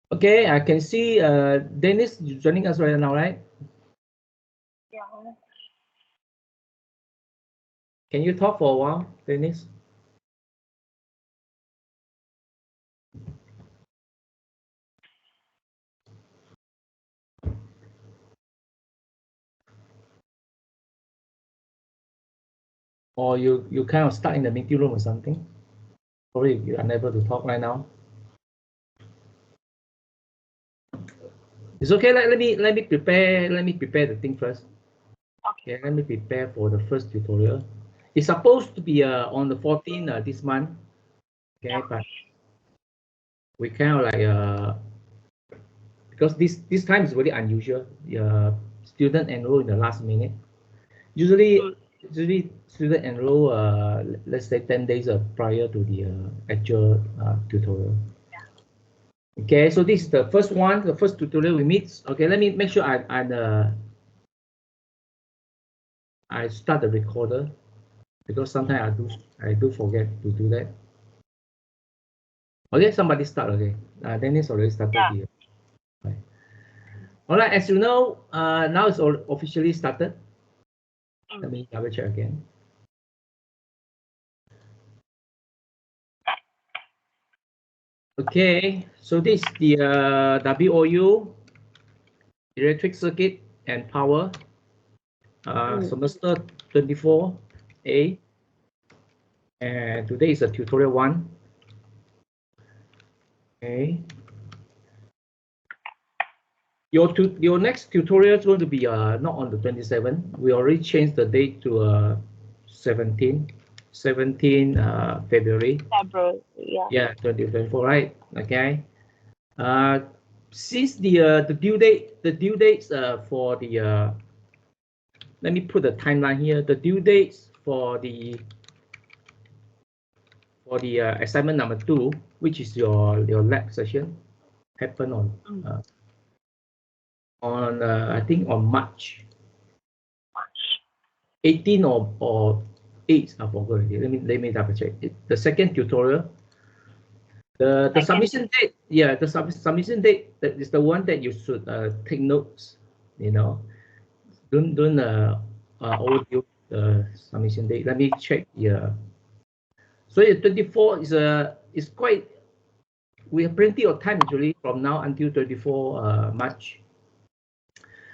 Okay, I can see Dennis joining us right now, right? Yeah. Can you talk for a while, Dennis? Or you kind of stuck in the meeting room or something? Probably you're unable to talk right now. It's okay. Let me prepare the thing first. Okay, let me prepare for the first tutorial. It's supposed to be on the 14th this month. Okay, but we kind of like because this time is very unusual. Student enroll in the last minute. Usually student enroll let's say 10 days prior to the actual tutorial. Okay, so this is the first one, the first tutorial we meet. Okay, let me make sure I start the recorder because sometimes I do forget to do that. Okay, somebody start. Okay, Dennis already started here. Right. All right, as you know, now it's all officially started. Let me double check again. Okay, so this is the WOU, electric circuit and power, semester 24A, and today is a tutorial 1. Okay. Your next tutorial is going to be not on the 27th. We already changed the date to 17 February. February, yeah. Yeah, 2024, right? Okay. Since the due dates for the let me put the timeline here. The due dates for the assignment number 2, which is your lab session, happen on I think on March 18 or 8. I forgot already. Let me double check. The second tutorial. The submission date, yeah, the submission date, that is the one that you should take notes. You know, don't overdo the submission date. Let me check. Yeah. So the 24 is quite. We have plenty of time actually from now until 24 March.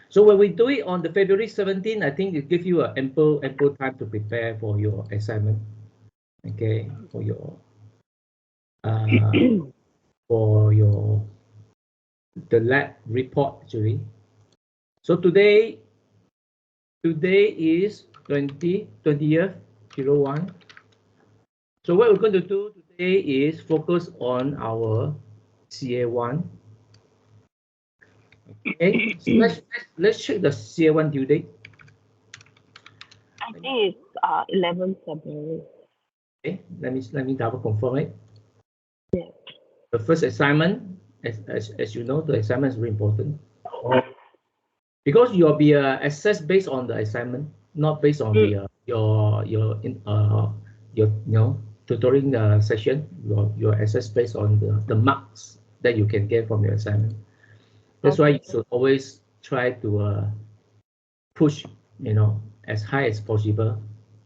So when we do it on the February 17, I think it gives you ample time to prepare for your assignment. Okay, for the lab report actually. So today is 20th 01. So what we're going to do today is focus on our CA1. Okay, so let's check the CA1 due date. I think it's 11 February. Okay, let me double confirm it. Yeah. The first assignment, as you know, the assignment is very important because you'll be assessed based on the assignment, not based on the your tutoring session. You're assessed based on the marks that you can get from your assignment. That's why you should always try to push, as high as possible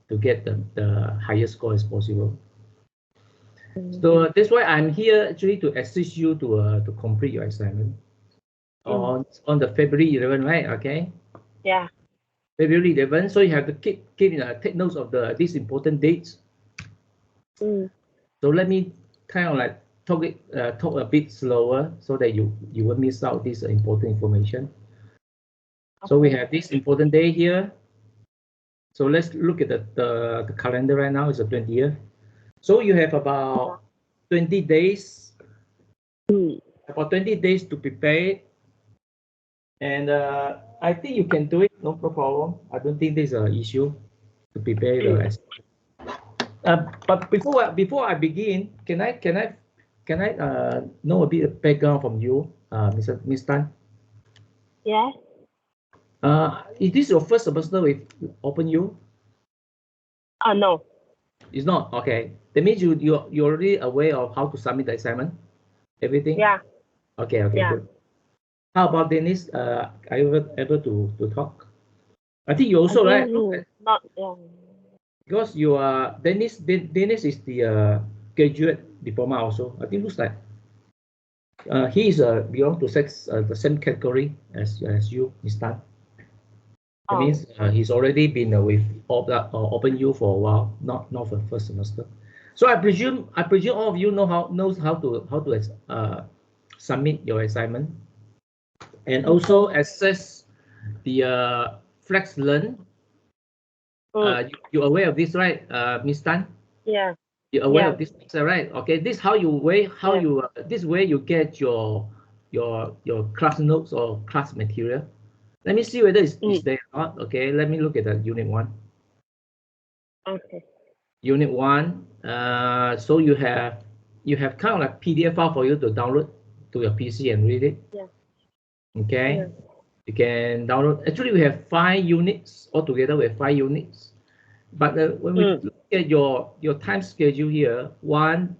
to get the highest score as possible. So that's why I'm here actually to assist you to complete your assignment on the February 11, right? Okay. Yeah. February 11. So you have to take notes of these important dates. So let me kind of like talk a bit slower so that you won't miss out this important information. Okay. So we have this important day here. So let's look at the calendar right now. It's the 20th. So you have about 20 days. About 20 days to prepare. And I think you can do it, no problem. I don't think there's an issue to prepare the assignment. But before I begin, can I know a bit of background from you, Miss Tan? Yes. Is this your first semester with OpenU? No. It's not. Okay. That means you're already aware of how to submit the assignment. Everything. Yeah. Okay, okay, Yeah. good. How about Dennis? Are you able to talk? I think you I also, right? think not. Yeah. Because you are Dennis is the graduate diploma also. I think looks like he is belong to the same category as you, Mr. That Oh. means he's already been with OpenU for a while, not for first semester. So I presume all of you knows how to submit your assignment and also access the Flex Learn. You aware of this, right, Miss Tan? Yeah. You're aware Yeah. of this picture, right? Okay, this how you this way you get your class notes or class material. Let me see whether it's there or not. Okay, let me look at the unit 1. Okay. Unit 1. So you have kind of like PDF file for you to download to your PC and read it. Yeah. Okay. Yeah. You can download. Actually, we have 5 units altogether. We have 5 units. But when we look at your time schedule here, 1,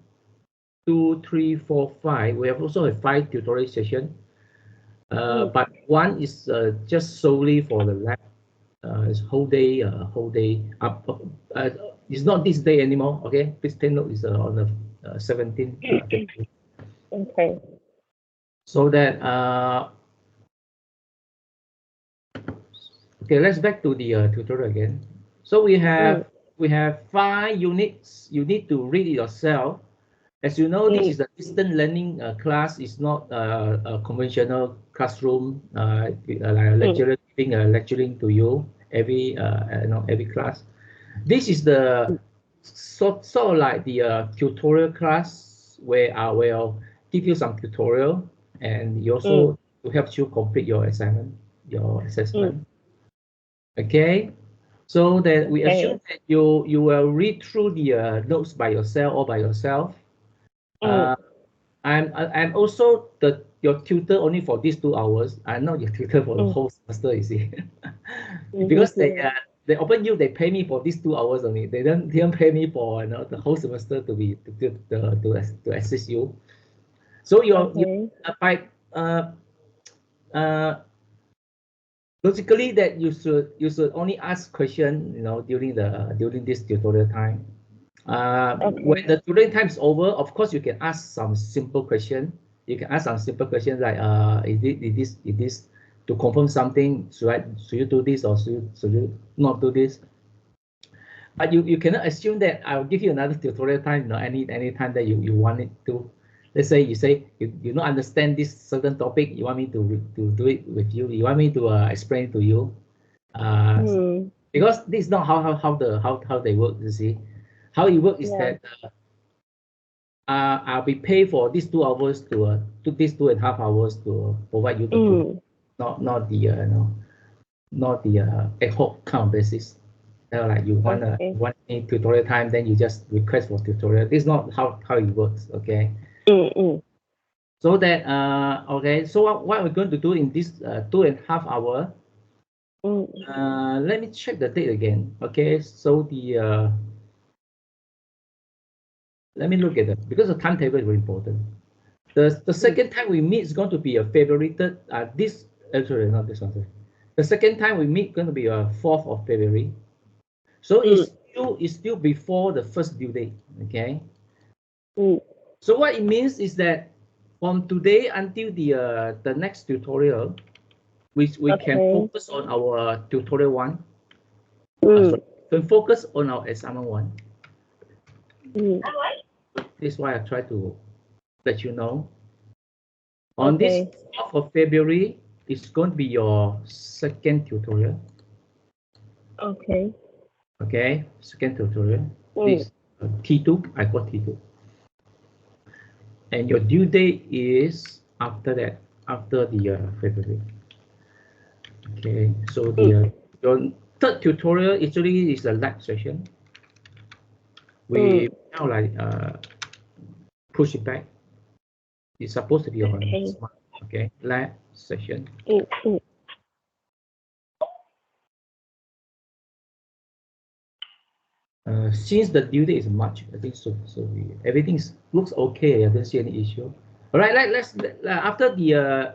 2, 3, 4, 5. We have also a 5 tutorial session. But one is just solely for the lab. It's whole day. It's not this day anymore. Okay, please take note. It's on the 17th. Okay. So that okay, let's back to the tutorial again. So we have 5 units. You need to read it yourself. As you know, this is a distant learning class. It's not a conventional classroom like a lecturer lecturing to you every class. This is the sort of like the tutorial class where I will give you some tutorial and you also to help you complete your assignment, your assessment. Okay, so that we assume that you will read through the notes by yourself or by yourself. I'm also your tutor only for these 2 hours. I'm not your tutor for the whole semester, you see. Because they open you, they pay me for these 2 hours only. They didn't pay me for the whole semester to assist you. So by uh, logically that you should only ask question during this tutorial time. When the tutoring time is over, of course, you can ask some simple question. You can ask some simple questions like, is this to confirm something? Should you do this or should you not do this? But you cannot assume that I'll give you another tutorial time, any time that you want it to. Let's say you don't understand this certain topic, you want me to do it with you. You want me to explain it to you. Because this is not how they work. You see, how it works is that I'll be paid for these 2 hours to these 2.5 hours to provide you the tool, not the not the ad hoc kind of basis. Like you want a tutorial time, then you just request for tutorial. This is not how it works. Okay. So that okay. So what we're going to do in this 2.5 hour. Let me check the date again. Okay. So the let me look at it because the timetable is very important. The second time we meet is going to be a February 3rd. Sorry, not this one. Sorry. The second time we meet going to be a 4th of February. So it's still before the first due date. Okay. So what it means is that from today until the next tutorial, we can focus on our tutorial 1. Sorry, we can focus on our assignment 1. This is why I try to let you know. On this 4th of February, it's going to be your second tutorial. Okay, second tutorial. This T2, I got T2. And your due date is after that, after the February. Okay, so your third tutorial actually is a lab session. We now like push it back. It's supposed to be on this month. Okay, lab session. Since the due date is March, I think so. So everything looks okay. I don't see any issue. All right, let's after the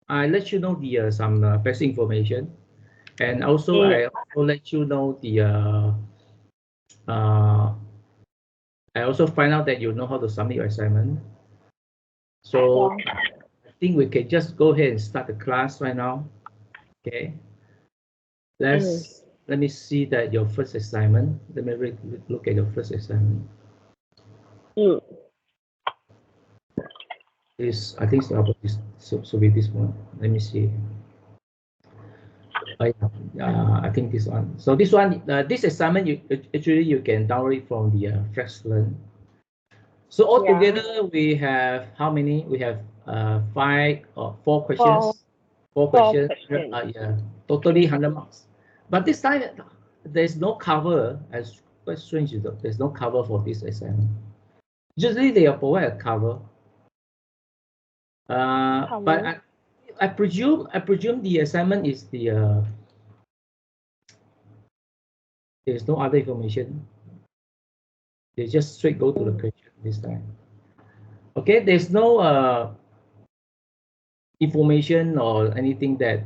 I let you know the some basic information, and also I also let you know the uh, I also find out that you know how to submit your assignment. So Yeah. I think we can just go ahead and start the class right now. Okay. Let me see that your first assignment. Let me look at your first assignment. This I think it's about this. So be this one. Let me see. I think this one. So this one, this assignment, you actually you can download it from the FlexLearn. So altogether, we have how many? We have five or four Four, questions. Four four questions. questions. Yeah, totally 100 marks. But this time, there's no cover. As quite strange, though. There's no cover for this assignment. Usually, they provide a cover. But I presume the assignment is the there's no other information. They just straight go to the question this time. Okay, there's no information or anything that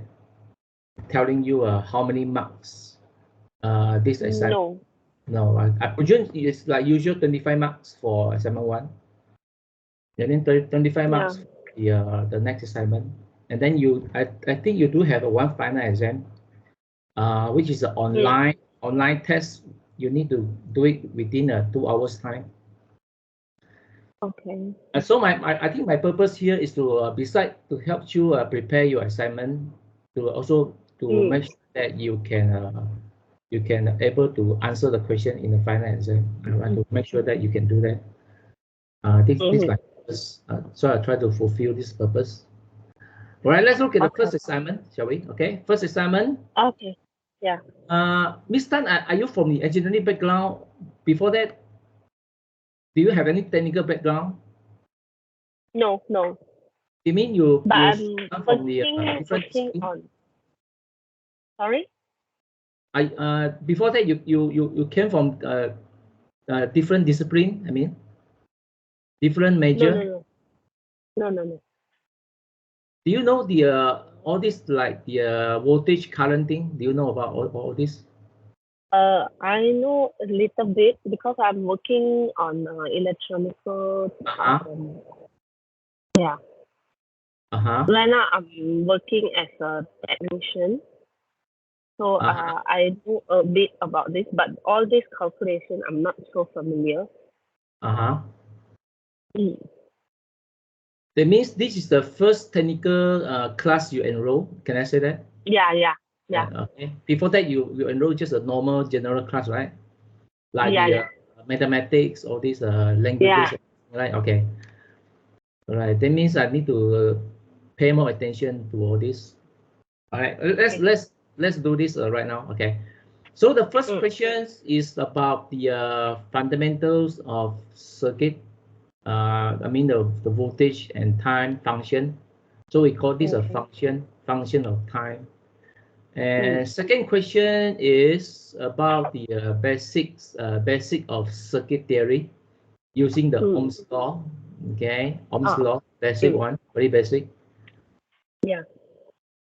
telling you how many marks this assignment. No, I presume it's like usual 25 marks for assignment 1, and then 25 marks for the next assignment. And then I think you do have a one final exam, which is an online test. You need to do it within 2 hours time. Okay. And so I think my purpose here is to beside to help you prepare your assignment, to also to make sure that you can able to answer the question in the final exam. I want to make sure that you can do that. This my purpose. So I try to fulfill this purpose. All right, let's look at the first assignment, shall we? Okay, first assignment. Okay. Yeah. Miss Tan, are you from the engineering background? Before that, do you have any technical background? No, no. You mean you But come from the different working on. Sorry. Before that you came from different discipline. I mean, different major. No. Do you know the all this like the voltage current thing? Do you know about all this? I know a little bit because I'm working on electronical. Yeah. Right now I'm working as a technician. So I know a bit about this, but all this calculation I'm not so familiar. That means this is the first technical class you enroll. Can I say that? Yeah. Okay. Before that, you enroll just a normal general class, right? Like mathematics, all these languages, right? Okay. All right. That means I need to pay more attention to all this. All right. Let's do this right now. Okay. So the first question is about the fundamentals of circuit. I mean the voltage and time function. So we call this a function of time. And second question is about the basic of circuit theory using the Ohm's law. Okay, Ohm's law, basic one, very basic. Yeah.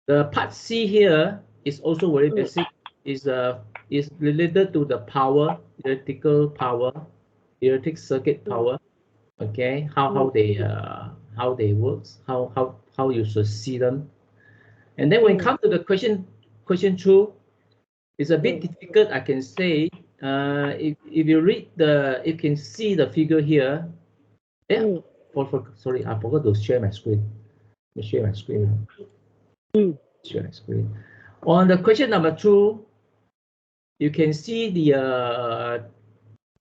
The part C here is also very basic. Is related to the power, electric circuit power. Okay, how they works, how you should see them. And then when it comes to the question 2, it's a bit difficult, I can say. If you read you can see the figure here. Yeah. Sorry, I forgot to share my screen. Let me share my screen. Share my screen. On the question number 2, you can see the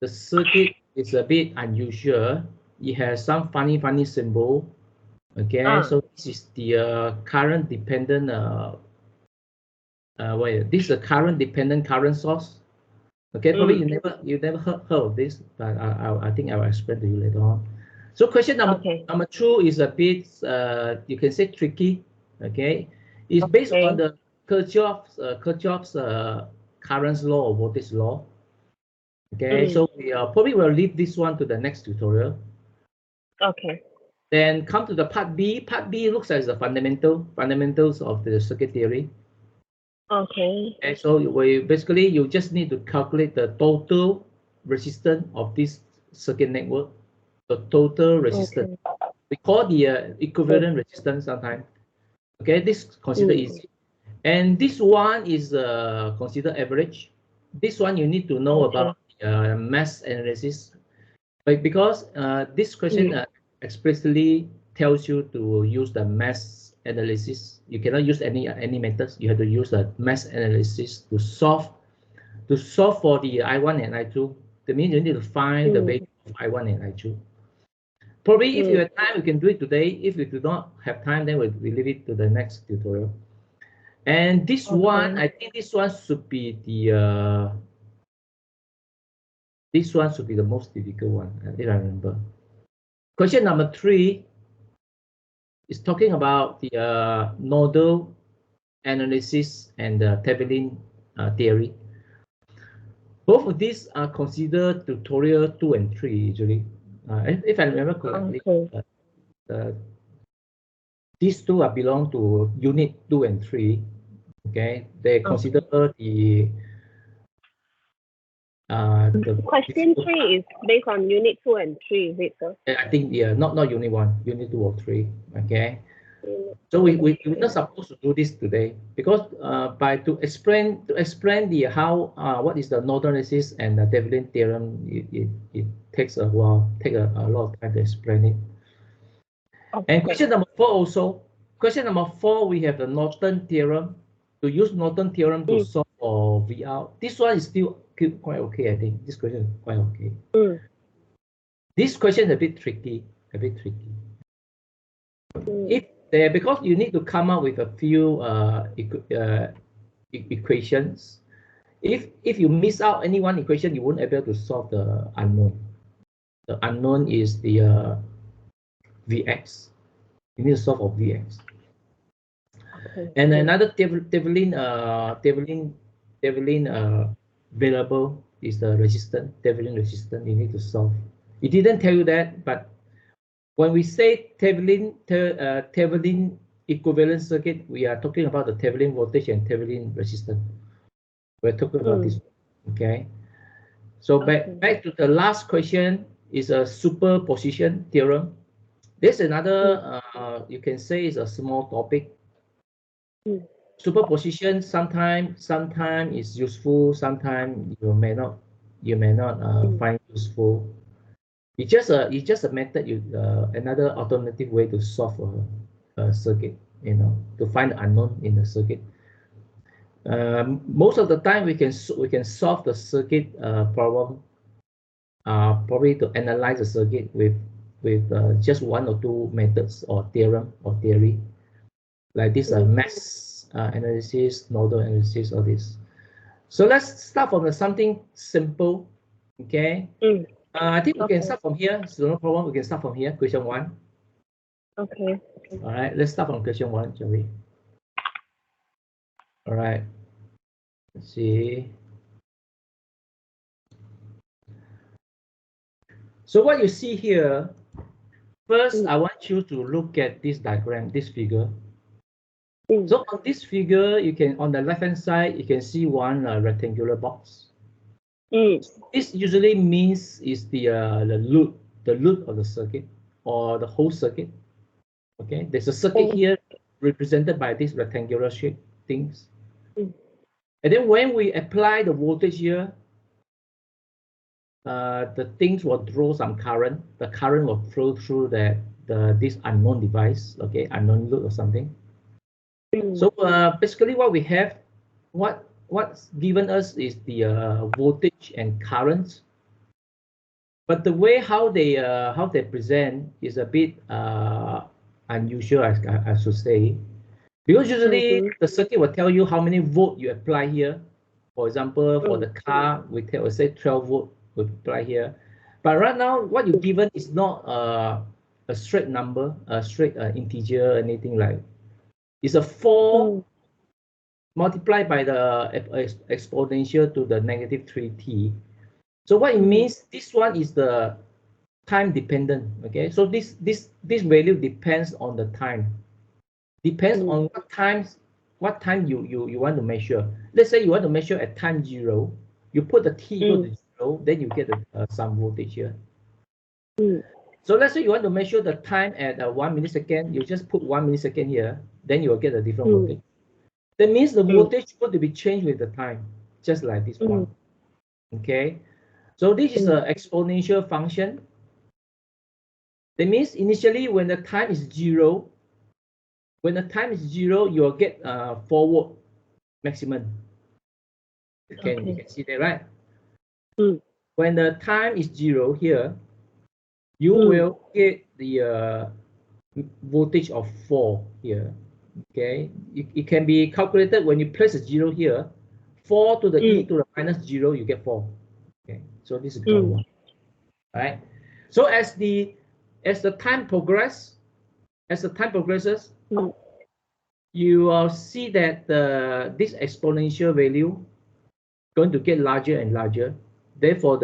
circuit is a bit unusual. It has some funny symbol. Okay, so this is the current dependent. This is a current dependent current source. Okay, probably you never heard of this, but I think I will explain to you later on. So question number 2 is a bit you can say tricky. Okay, it's based on the Kirchhoff's current law or voltage law. Okay, so we probably will leave this one to the next tutorial. Okay. Then come to the part B. Part B looks as the fundamentals of the circuit theory. Okay. And so basically you just need to calculate the total resistance of this circuit network. The total resistance. Okay. We call the equivalent resistance sometimes. Okay, this is considered easy. And this one is considered average. This one you need to know about mass analysis, because this question explicitly tells you to use the mass analysis. You cannot use any methods. You have to use the mass analysis to solve for the I1 and I2. That means you need to find the value of I1 and I2. Probably if you have time, you can do it today. If you do not have time, then we leave it to the next tutorial. And this one, I think this one should be the most difficult one, if I remember. Question number 3 is talking about the nodal analysis and the Thevenin theory. Both of these are considered tutorial 2 and 3 usually. If I remember correctly, these two belong to unit 2 and 3. Okay, they consider the question 3 is based on unit 2 and 3, is it, sir? I think not unit 1, unit 2 or 3. Okay. So we're not supposed to do this today, because to explain the how what is the nodal analysis and the Thevenin theorem, it takes a while, a lot of time to explain it. And question number 4 also. Question number 4, we have the Norton theorem. To use Norton theorem to solve for V out. This one is still quite okay, I think. This question is quite okay. This question is a bit tricky. Because you need to come up with a few equations. If you miss out any one equation, you won't be able to solve the unknown. The unknown is the Vx. You need to solve for Vx. And another Thevenin variable is the resistance. Thevenin resistance you need to solve. It didn't tell you that, but when we say Thevenin equivalent circuit, we are talking about the Thevenin voltage and Thevenin resistance. We're talking about this. Okay. So back to the last question is a superposition theorem. There's another you can say is a small topic. Superposition sometimes is useful, sometimes you may not find useful. It's just a method, another alternative way to solve a circuit, to find the unknown in the circuit. Most of the time we can solve the circuit problem probably to analyze the circuit with just 1 or 2 methods or theorem or theory, like this mass analysis, nodal analysis, all this. So let's start from something simple. Okay. I think we can start from here. So no problem. We can start from here. Question 1. Okay. All right. Let's start from question 1, shall we? All right. Let's see. So what you see here, first, I want you to look at this diagram, this figure. So on this figure, you can, on the left-hand side, you can see one rectangular box. This usually means is the loop of the circuit or the whole circuit. Okay, there's a circuit here represented by these rectangular shape things. And then when we apply the voltage here, the things will draw some current. The current will flow through this unknown device, okay, unknown loop or something. So basically what we have, what's given us is the voltage and current, but the way how they present is a bit unusual, I should say, because usually the circuit will tell you how many volt you apply here. For example, for the car, we say 12 volt we apply here, but right now what you're given is not a straight number, a straight integer, anything like. It's a 4 multiplied by the exponential to the -3t. So what it means, this one is the time dependent. Okay, so this value depends on the time. Depends on what time you want to measure. Let's say you want to measure at time 0. You put the t equal to 0, then you get some voltage here. So let's say you want to measure the time at 1 millisecond. You just put 1 millisecond here, then you will get a different voltage. That means the voltage is going to be changed with the time, just like this one. Okay, so this is an exponential function. That means initially when the time is 0, you'll get forward maximum. You can see that, right? When the time is 0 here, you will get the voltage of 4 here. Okay, it can be calculated when you place a 0 here. 4 to the e to the minus 0, you get 4. Okay, so this is ground 1. Right. So as the time progresses, you will see that this exponential value going to get larger and larger. Therefore,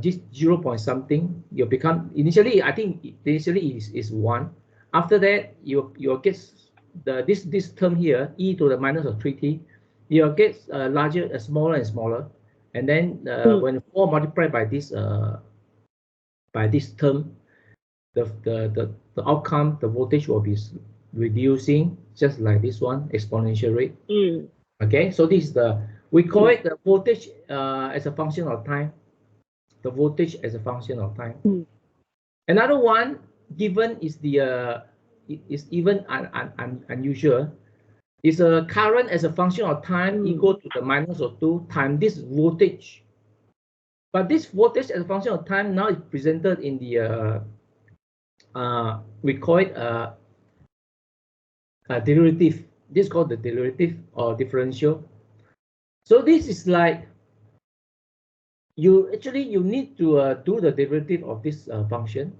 this 0 point something you become initially. I think initially is 1. After that, you'll get this term here, e to the minus of 3t. You'll get larger, smaller and smaller, and then when 4 multiplied by this term, the outcome, the voltage will be reducing, just like this one, exponential rate. Okay, so this is we call it the voltage as a function of time. The voltage as a function of time. Another one given is is even unusual. Is a current as a function of time equal to the minus of 2 times this voltage. But this voltage as a function of time now is presented in the we call it a derivative. This is called the derivative or differential. So this is like you need to do the derivative of this function.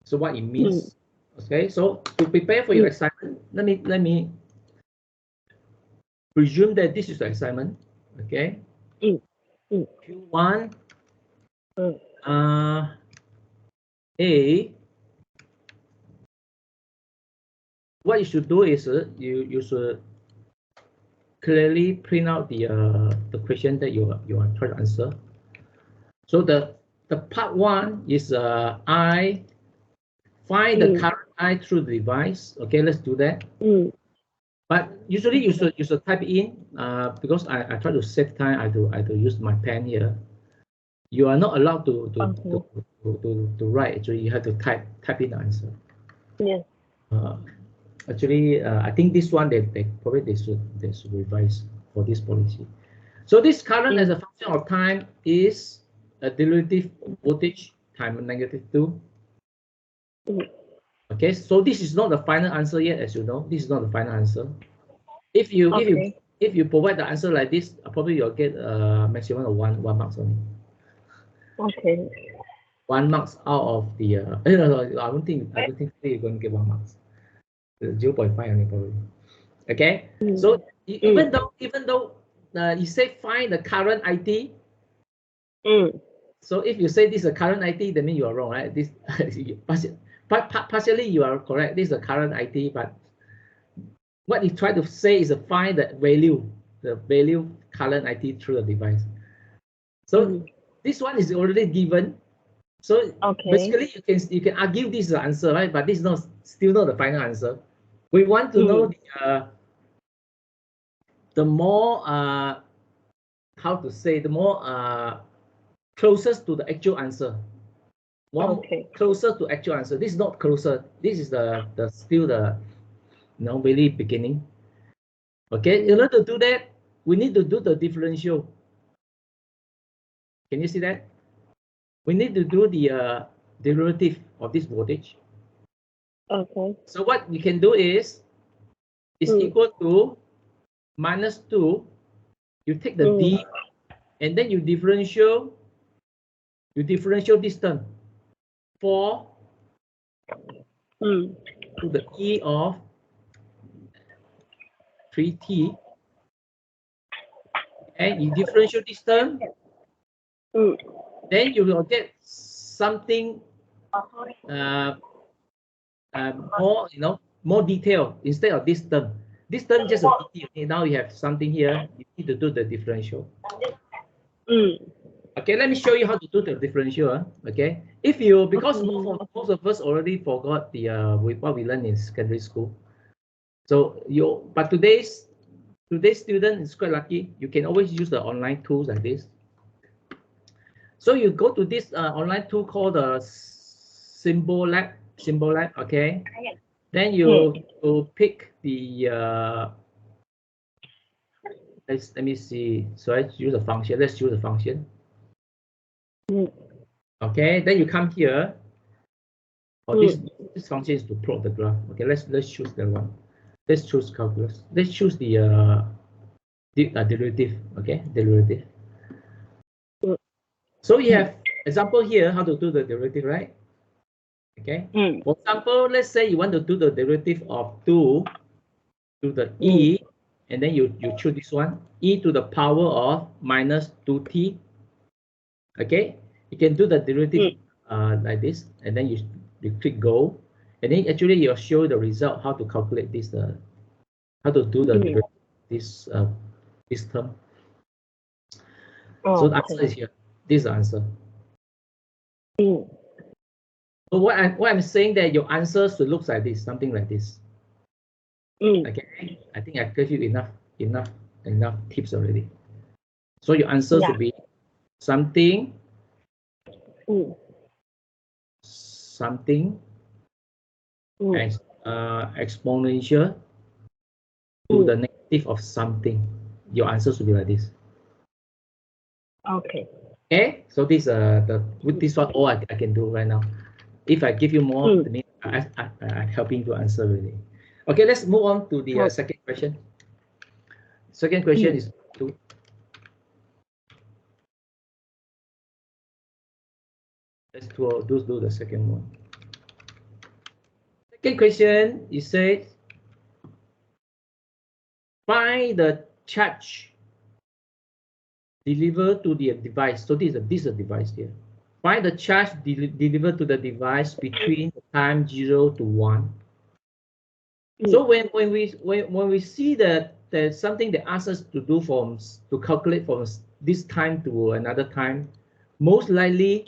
So what it means. Okay, so to prepare for your assignment, let me presume that this is the assignment. Okay. Q1 A. What you should do is you should clearly print out the question that you are trying to answer. So the part 1 is I find the current I through the device. Okay, let's do that. But usually you should type it in because I try to save time. I do use my pen here. You are not allowed to write. Actually, you have to type in the answer. Yes. Actually, I think this one they should revise for this policy. So this current as a function of time is a derivative voltage times -2. Okay, so this is not the final answer yet, as you know. This is not the final answer. If you provide the answer like this, probably you'll get a maximum of one marks only. Okay. 1 marks out of the no, I don't think you're going to get 1 marks. 0.5 only probably. Okay, so even though you say find the current IT. So if you say this is a current IT, that means you are wrong, right? This partially you are correct. This is the current IT, but what you try to say is to find the value current IT through the device. So this one is already given. So basically you can argue this is the answer, right? But this is still not the final answer. We want to know the more how to say, the more closest to the actual answer. Closer to actual answer. This is not closer. This is still the really beginning. Okay, in order to do that, we need to do the differential. Can you see that? We need to do the derivative of this voltage. Okay. So what you can do is equal to -2. You take the d, and then you differential this term 4 to the e of 3t, and you differential this term, then you will get something more, more detail instead of this term. This term just a detail. Okay, now you have something here. You need to do the differential. Okay, let me show you how to do the differential. Okay, if you, because most of us already forgot the what we learned in secondary school. So but today's student is quite lucky. You can always use the online tools like this. So you go to this online tool called the Symbol Lab. Okay. Then you pick the let me see. So I use a function. Let's choose a function. Okay. Then you come here. Oh, this function is to plot the graph. Okay. Let's choose that one. Let's choose calculus. Let's choose the derivative. Okay, derivative. So you have example here how to do the derivative, right? Okay. For example, let's say you want to do the derivative of 2 to the e, and then you choose this one, e to the power of minus 2t. Okay, you can do the derivative like this, and then you click go, and then actually you'll show the result how to calculate this, how to do the derivative, this term. So the answer is here. This is the answer. So what I'm saying that your answer should look like this, something like this. Okay, I think I gave you enough tips already. So your answer should be something, something, exponential to the negative of something. Your answer should be like this. Okay. Okay, so this with this one all I can do right now. If I give you more, I'm helping to answer really. Okay, let's move on to the second question. Second question is 2. Let's do the second one. Second question, it says find the charge delivered to the device. So this is a device here. Find the charge delivered to the device between the time 0 to 1. So when we see that there's something that asks us to do to calculate from this time to another time, most likely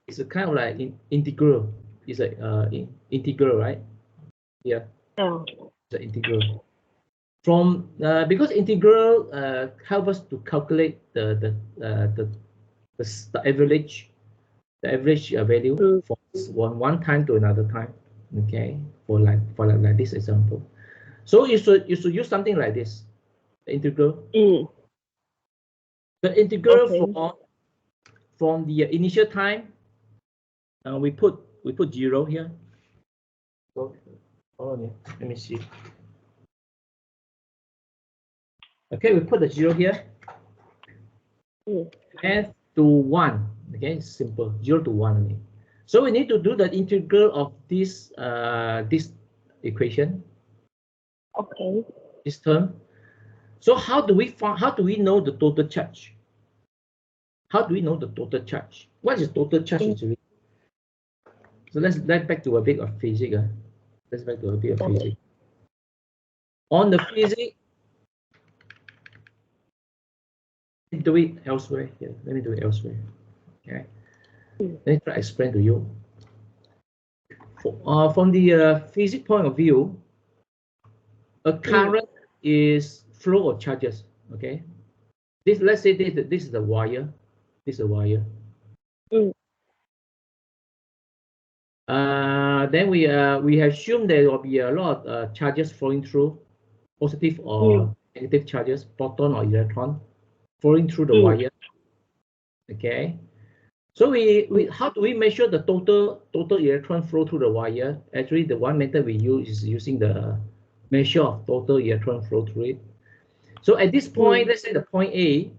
it's a kind of like integral. It's a integral, right? Yeah. It's an integral. From because integral help us to calculate the average value from one time to another time. Okay, for like this example. So you should use something like this, the integral. The integral from the initial time, we put 0 here. So let me see. Okay, we put the 0 here. And to 1. Okay, simple, 0 to 1 only. So we need to do the integral of this this equation. Okay. This term. So how do we know the total charge? How do we know the total charge? What is total charge actually? So let's back to a bit of physics. Let's back to a bit of physics. On the physics, do it elsewhere here. Let me do it elsewhere. Okay. Let me try to explain to you. From the physics point of view, a current is flow of charges. Okay. Let's say this is a wire. This is a wire. Then we have assumed there will be a lot of charges flowing through, positive or negative charges, proton or electron, flowing through the wire. Okay. So how do we measure the total electron flow through the wire? Actually, the one method we use is using the measure of total electron flow through it. So at this point, let's say the point A,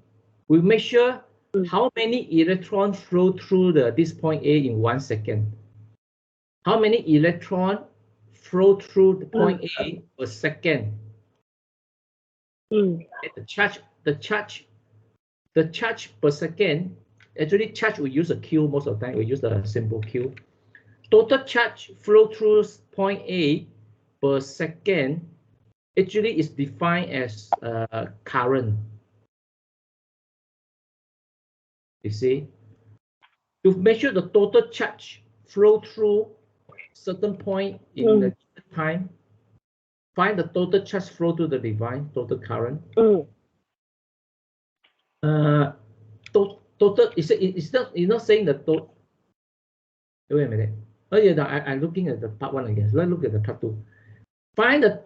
we measure how many electrons flow through this point A in 1 second. How many electrons flow through the point A per second? The charge per second. Actually, charge we use a Q most of the time. We use the symbol Q. total charge flow through point A per second actually is defined as current. You see, to measure the total charge flow through certain point in the time, find the total charge flow to the device, total current. Total it's not saying the total. Wait a minute. Oh yeah, I'm looking at the part 1 again. So let's look at the part 2. Find the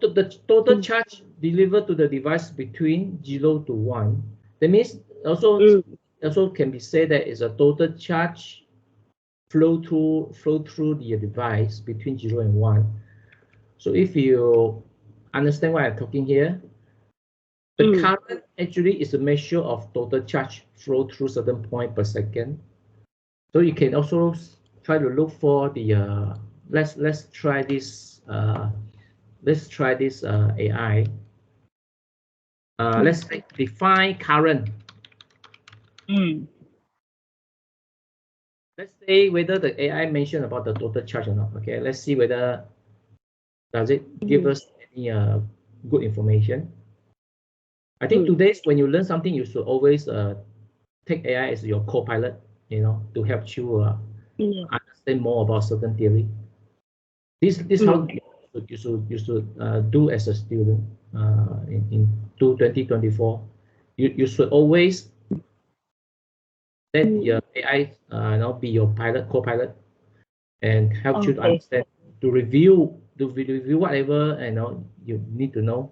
total charge delivered to the device between 0 to 1. That means also can be said that is a total charge flow through the device between 0 and 1. So if you understand what I'm talking here, the current actually is a measure of total charge flow through certain point per second. So you can also try to look for the let's try this AI. Let's define current. Let's say whether the AI mentioned about the total charge or not. Okay, let's see whether does it give us any good information. I think today when you learn something, you should always take AI as your co-pilot, to help you understand more about certain theory. This how you should do as a student in 2024. You should always let your AI be your co-pilot, and help you to understand, to review whatever you need to know.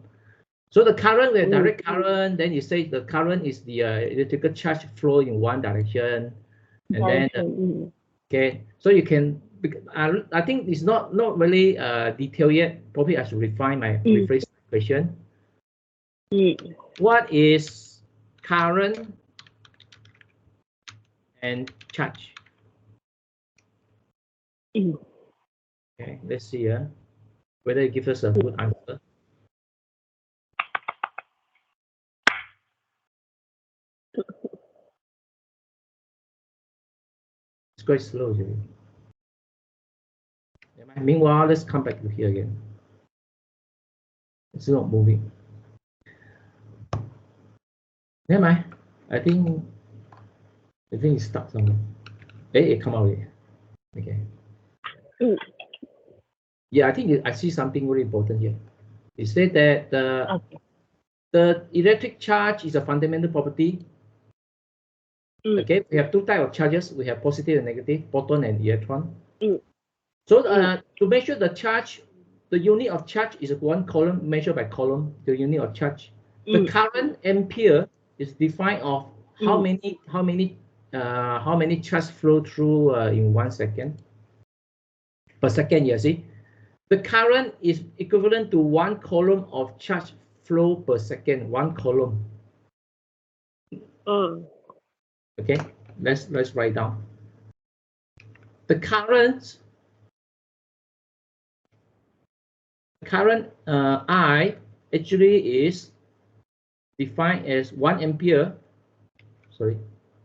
So the current, the direct current, then you say the current is the electrical charge flow in one direction, and then okay, so you can. I think it's not really detailed yet. Probably I should rephrase my question. What is current and charge? Okay, let's see whether it gives us a good answer. It's quite slow, Julie. Meanwhile, let's come back to here again. It's not moving. Never mind. I think it's stuck somewhere. It come out already. Okay. Yeah, I think I see something very important here. It said that the electric charge is a fundamental property. Okay, we have two types of charges. We have positive and negative, proton and electron. So to measure the charge, the unit of charge is one coulomb, measured by coulomb, the unit of charge. The current ampere is defined of how many charge flow through in 1 second. Per second, you see. The current is equivalent to 1 coulomb of charge flow per second, 1 coulomb. Okay, let's write down. The current I actually is defined as 1 ampere. Sorry.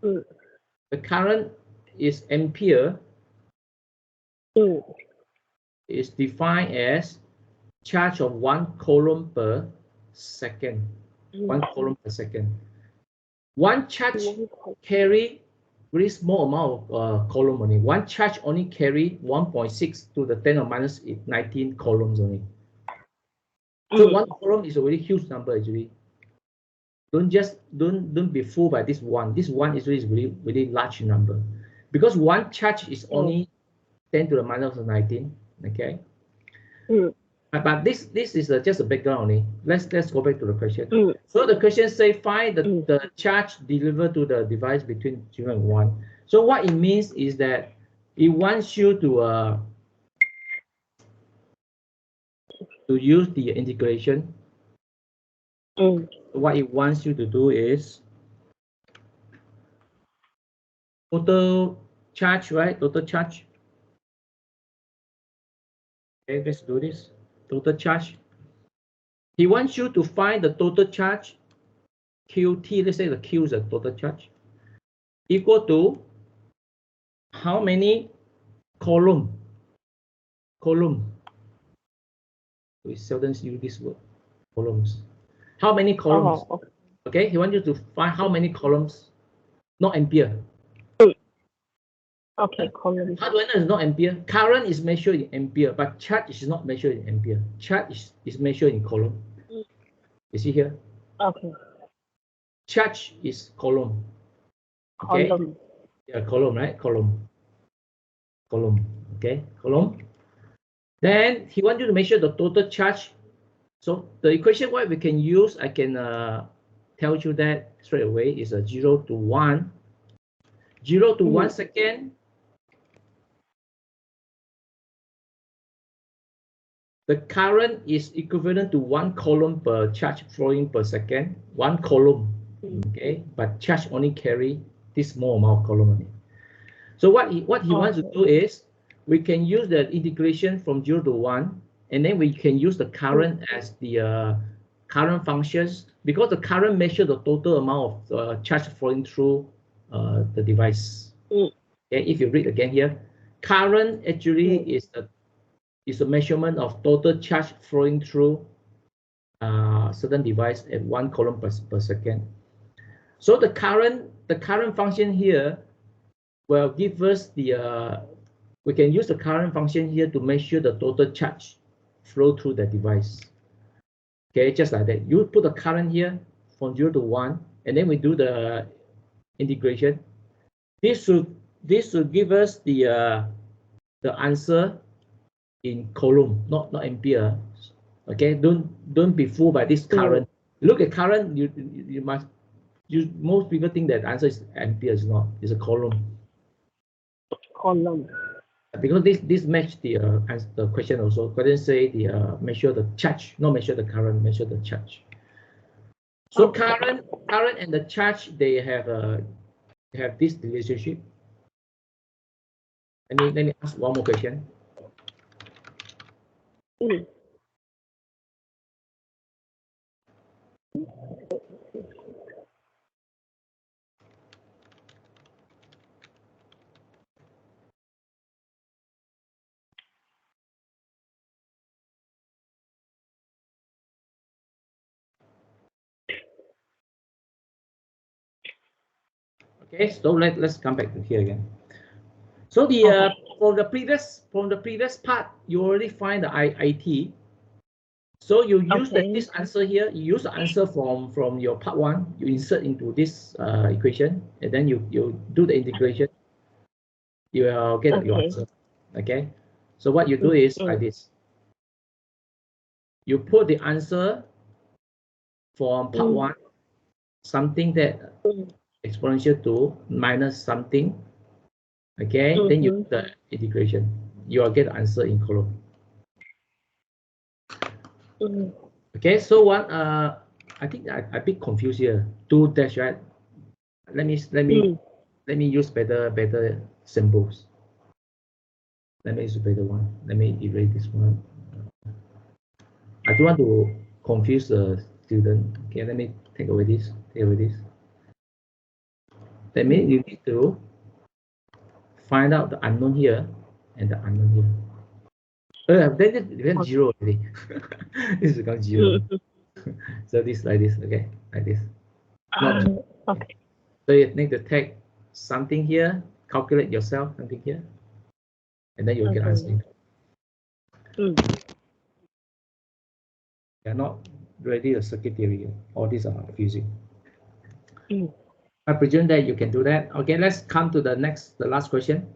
The current is ampere. Is defined as charge of 1 coulomb per second. 1 coulomb per second. One charge carry very small amount of coulomb only. One charge only carry 1.6 to the 10 of minus 19 coulombs only. So 1 coulomb is a very huge number actually. Don't be fooled by this one. This one is really really large number, because one charge is only 10 to the minus 19. Okay. But this is just a background only. Let's go back to the question. So the question say find the charge delivered to the device between 0 and 1. So what it means is that it wants you to use the integration. What it wants you to do is total charge, right? Total charge. Okay, let's do this. Total charge. He wants you to find the total charge QT. Let's say the Q is the total charge, equal to how many coulomb Column. We seldom use this word, columns. How many columns? Oh, okay, he wants you to find how many columns, not ampere. okay, column. How do I know it's not ampere? Current is measured in ampere, but charge is not measured in ampere. Charge is measured in coulomb. You see here? Okay. Charge is coulomb. Okay? Column. Yeah, coulomb, right? Coulomb. Coulomb. Okay? Coulomb. Then he wants you to measure the total charge. So the equation what we can use, I can tell you that straight away, is a 0 to 1. 0 to 1 second. The current is equivalent to 1 coulomb per charge flowing per second. 1 coulomb, okay? But charge only carry this small amount of coulomb only. So what he wants to do is, we can use the integration from 0 to 1, and then we can use the current as the current functions, because the current measures the total amount of charge flowing through the device. Okay, if you read again here, current actually is a measurement of total charge flowing through certain device at 1 coulomb per second. So the current function here will give us we can use the current function here to measure the total charge flow through the device. Okay, just like that. You put the current here from 0 to 1, and then we do the integration. This should give us the answer in coulomb, not ampere. Okay, don't be fooled by this current. Look at current, you must. Most people think that the answer is ampere. Is not. It's a coulomb. Column. Because this match the question also. Question say the measure the charge, not measure the current, measure the charge. So current and the charge, they have this relationship. Let me ask one more question. Okay, so let's come back to here again. So from the previous part, you already find the IT. So you use this answer here. You use the answer from your part 1. You insert into this equation, and then you do the integration. You will get your answer. Okay. So what you do is like this. You put the answer from part 1, something that exponential 2 minus something. Okay. Then you do the integration. You will get the answer in column. Okay, so one I think I a bit confused here. 2 dash, right? Let me use better symbols. Let me use a better one. Let me erase this one. I don't want to confuse the student. Okay, let me take away this. That means you need to find out the unknown here and the unknown here. Then it becomes 0 already. This becomes 0. So this like this, okay, like this. Okay. So you need to take something here, calculate yourself something here, and then you'll get answer. They're not really a circuit theory. All these are fusing. I presume that you can do that. Okay, let's come to the last question.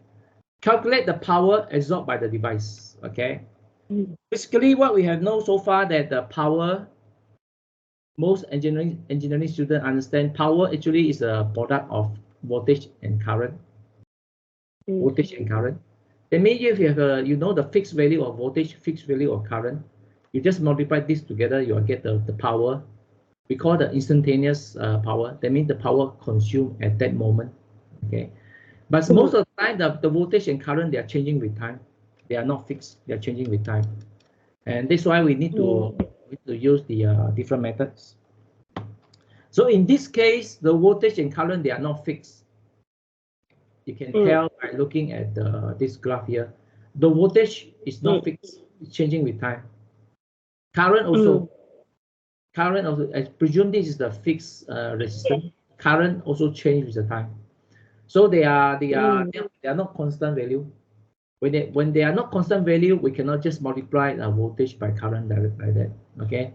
Calculate the power absorbed by the device. Okay. Basically, what we have known so far that the power, most engineering students understand power actually is a product of voltage and current. Voltage and current. That means if you have you know the fixed value of voltage, fixed value of current, you just multiply this together, you will get the power. We call the instantaneous power. That means the power consumed at that moment. Okay. But most of the time, the voltage and current, they are changing with time. They are not fixed. They are changing with time. And that's why we need to use the different methods. So in this case, the voltage and current, they are not fixed. You can tell by looking at this graph here. The voltage is not fixed, it's changing with time. Current also, I presume this is the fixed resistance. Yes. Current also change with the time. So they are not constant value. When they are not constant value, we cannot just multiply the voltage by current like that. Okay.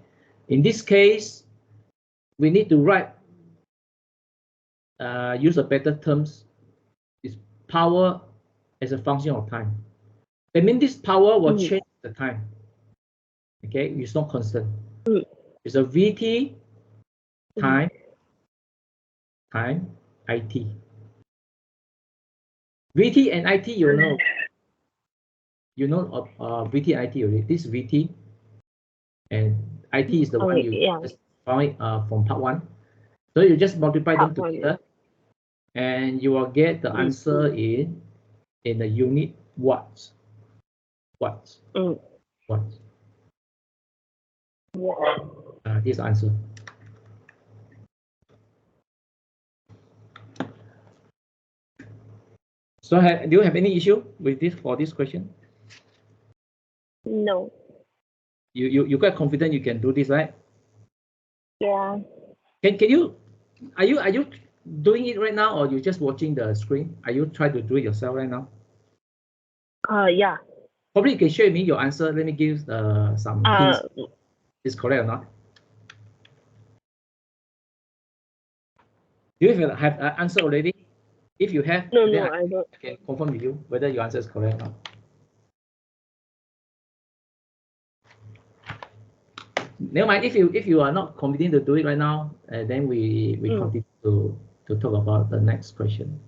In this case, we need to write use a better terms. Is power as a function of time. That means this power will change the time. Okay, it's not constant. It's a Vt time IT. Vt and IT, you know Vt IT already. This Vt and IT is the one you just found from part 1. So you just multiply them together, and you will get the answer in the unit watts. Watts. Watts. This answer. So do you have any issue with this for this question? No. You quite confident you can do this, right? Yeah. Can you are you doing it right now, or you just watching the screen? Are you trying to do it yourself right now? Yeah. Probably you can share with me your answer. Let me give some hints. Is correct or not? Do you have an answer already? If you have, no, I don't. can confirm with you whether your answer is correct or not. Never mind. If you are not confident to do it right now, then we continue to talk about the next question.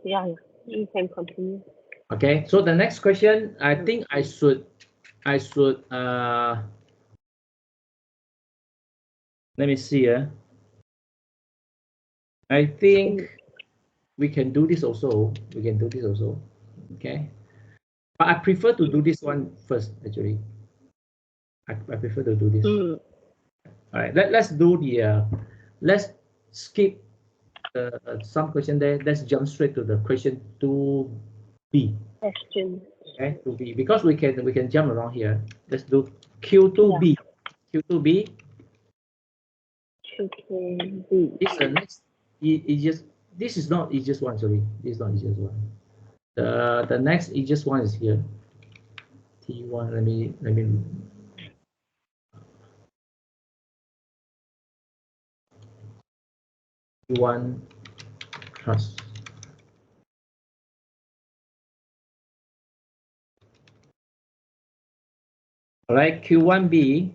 Yeah. You can continue. Okay. So the next question, I think I should let me see. I think we can do this also. Okay. But I prefer to do this one first, actually. I prefer to do this. All right. Let's do the let's skip some question there. Let's jump straight to the question 2B. Question. Okay, 2B, because we can jump around here. Let's do Q2B. Q2B. This is the next. This is not easiest one. Sorry, this is not easiest one. The next easiest one is here. T1. Let me. T1 trust. All right, Q1B.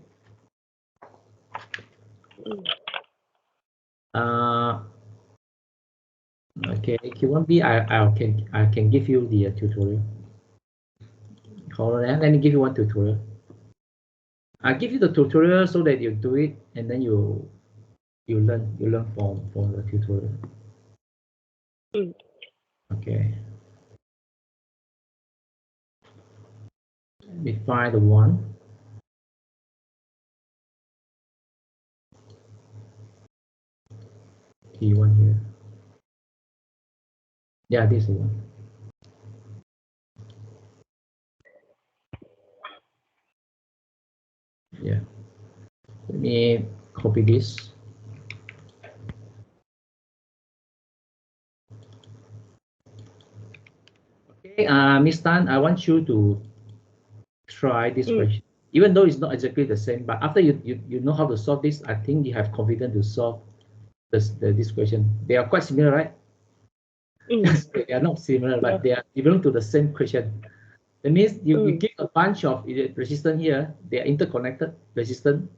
Okay, Q1B. I can give you the tutorial. Hold on, let me give you one tutorial. I give you the tutorial so that you do it, and then you learn from the tutorial. Okay. Let me find the one. T1 here. Yeah, this one. Yeah. Let me copy this. Okay, Miss Tan, I want you to try this question. Even though it's not exactly the same, but after you know how to solve this, I think you have confidence to solve this question. They are quite similar, right? They are not similar, but they belong to the same question. That means you give a bunch of resistance here. They are interconnected resistance.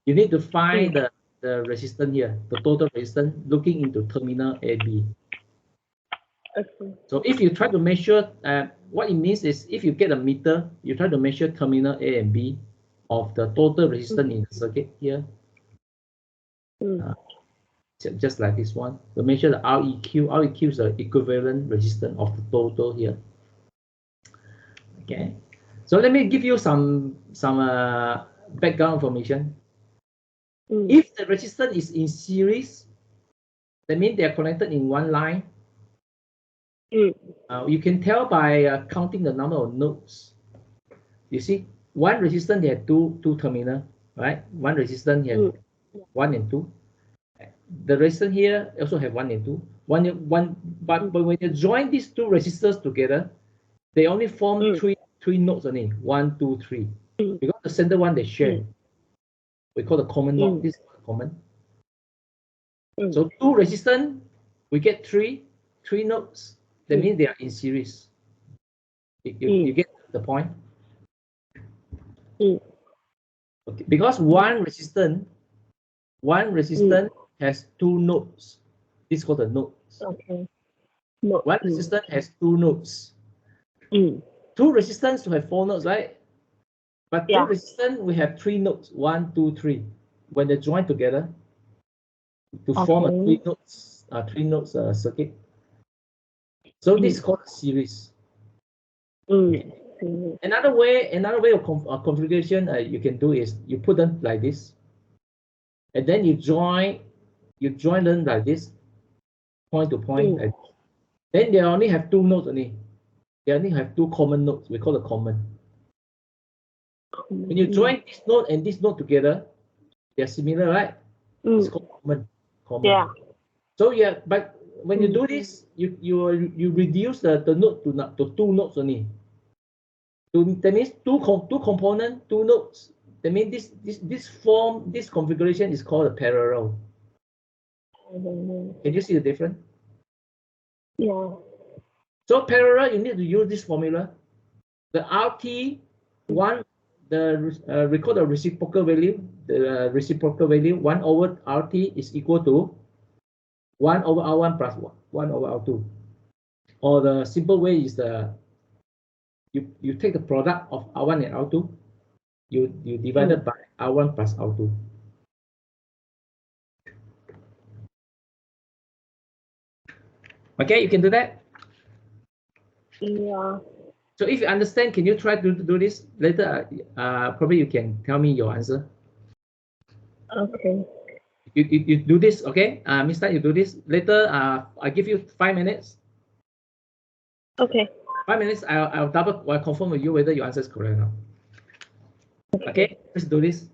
You need to find the resistance here, the total resistance, looking into terminal AB. So if you try to measure, what it means is if you get a meter, you try to measure terminal A and B of the total resistance in the circuit here. Just like this one. To measure the REQ. REQ is the equivalent resistance of the total here. Okay. So let me give you some background information. If the resistance is in series, that means they are connected in one line. You can tell by counting the number of nodes. You see, one resistor they have two terminal, right? One resistor here, 1 and 2. The resistor here also have 1 and 2. But when you join these two resistors together, they only form three nodes only. 1, 2, 3. Because the center one they share. We call the common node. This is common. So two resistance, we get three nodes. That means they are in series. You get the point? Okay. Because one resistance has two nodes. This is called the nodes. Okay. One resistance has two nodes. Two resistance to have 4 nodes, right? But two resistance we have 3 nodes. 1, 2, 3. When they join together to form a 3 nodes circuit. So this is called a series. Another way of configuration you can do is you put them like this, and then you join them like this, point to point. Then they only have 2 nodes only. They only have 2 common nodes. We call it common. When you join this node and this node together, they are similar, right? It's called common. Yeah. So yeah, but when you do this, you reduce the node to 2 nodes only. That means two components, 2 nodes. That means this configuration is called a parallel. Can you see the difference? Yeah. So parallel, you need to use this formula. The RT1, record the reciprocal value. The reciprocal value 1 over RT is equal to 1 over R1 plus 1 over R2. Or the simple way is you take the product of R1 and R2, you divide it by R1 plus R2. Okay, you can do that. Yeah. So if you understand, can you try to do this later? Probably you can tell me your answer. Okay. You do this, okay? Mr. You do this later. I give you 5 minutes. Okay. 5 minutes. I'll confirm with you whether your answer is correct or not. Okay, let's do this.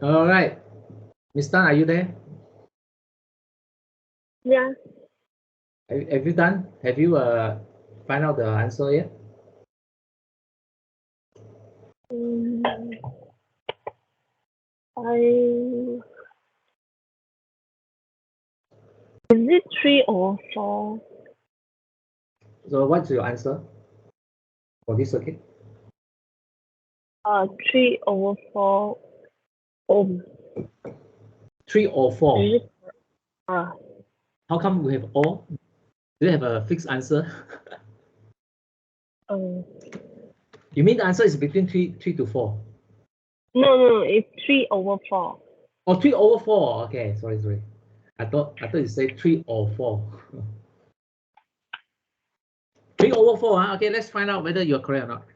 All right. Miss Tan, are you there? Yeah. Have you done? Have you find out the answer yet? Is it 3 or 4? So what's your answer for this circuit? 3 over 4 ohm. 3 or 4? Is it, How come we have all? Do you have a fixed answer? You mean the answer is between 3 to 4? No, it's 3 over 4. Oh, 3 over 4. Okay, sorry. I thought you said 3 or 4. 3 over 4. Huh? Okay, let's find out whether you're correct or not.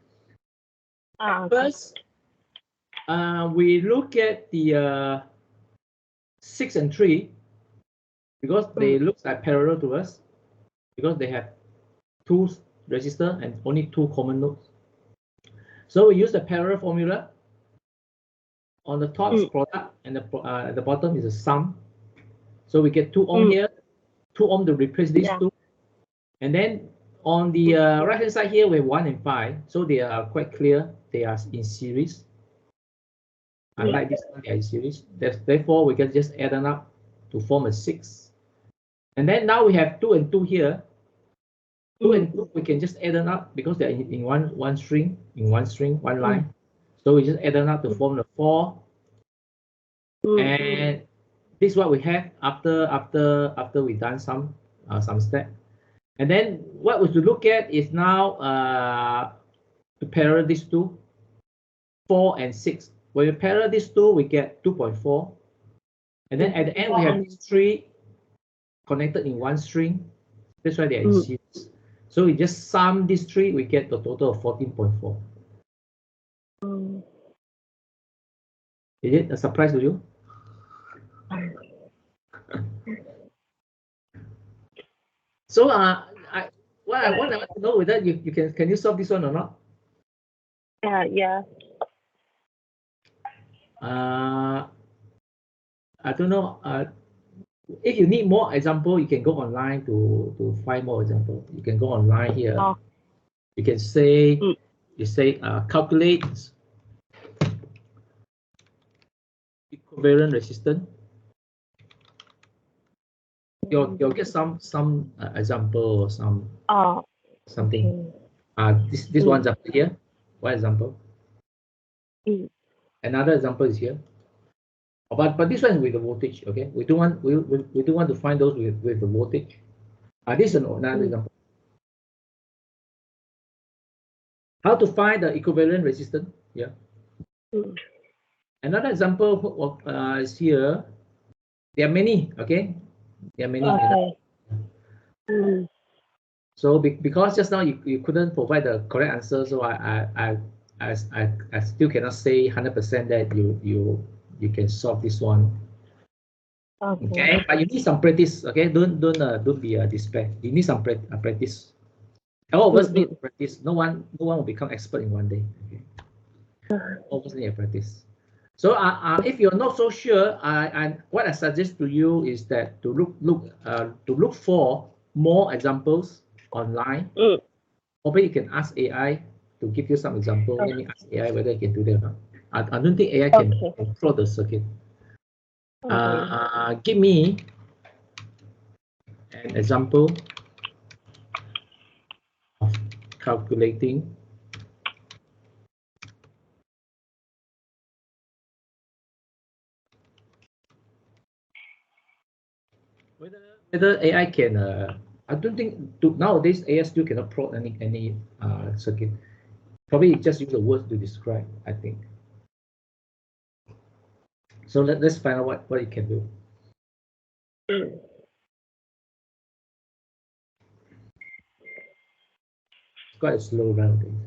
Okay. First, we look at the 6 and 3 because they look like parallel to us because they have 2 resistors and only 2 common nodes. So we use the parallel formula. On the top is product and at the bottom is a sum. So we get 2 ohm here, 2 ohm to replace these two. And then on the right hand side here, we have 1 and 5. So they are quite clear. They are in series. Unlike this one, they are in series. Therefore, we can just add them up to form a 6. And then now we have 2 and 2 here. 2 and 2, we can just add them up because they're in one string, one line. So we just add them up to form the 4. And this is what we have after we done some step. And then what we should look at is now to parallel these two, 4 and 6. When we parallel these two, we get 2.4. And then at the end, we have these 3 connected in one string. That's why they are in series. So we just sum these 3, we get the total of 14.4. Is it a surprise to you? So what I want to know whether you can you solve this one or not? Yeah. I don't know. If you need more example, you can go online to find more example. You can go online here. You can say calculate equivalent resistance. You'll get some example or something. This one example here. One example. Another example is here. But this one is with the voltage. Okay, we do want to find those with the voltage. This is another example. How to find the equivalent resistance? Yeah. Another example is here. There are many. Okay, there are many. So because just now you couldn't provide the correct answer, so I still cannot say 100% that you can solve this one. Okay, but you need some practice. Okay, don't be despair. You need some practice. All of us need practice. No one will become expert in one day. Okay, all of us need a practice. So if you're not so sure, what I suggest to you is that to look for more examples online. Probably you can ask AI to give you some example. Let me ask AI whether it can do that or not. I don't think AI can plot the circuit. Give me an example of calculating whether AI can. I don't think nowadays AI still cannot plot any circuit. Probably just use the words to describe, I think. So let's find out what it can do. It's quite a slow rounding.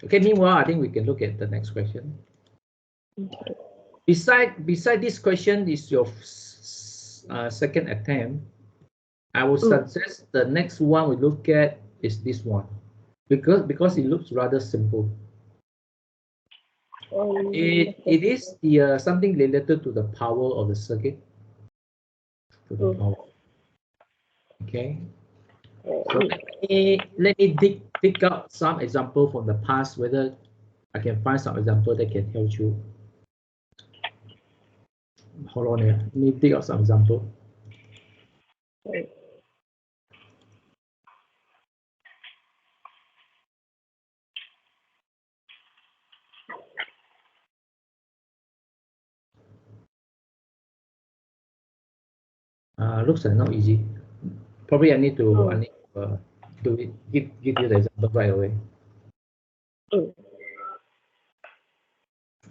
Okay, meanwhile, I think we can look at the next question. Beside this question is your second attempt. I would suggest the next one we look at is this one. Because it looks rather simple. It is the something related to the power of the circuit. To the power. Okay. So let me dig out some example from the past, whether I can find some example that can help you. Hold on here. Let me dig out some example. Looks like not easy. Probably I need to do it. Give you the example right away.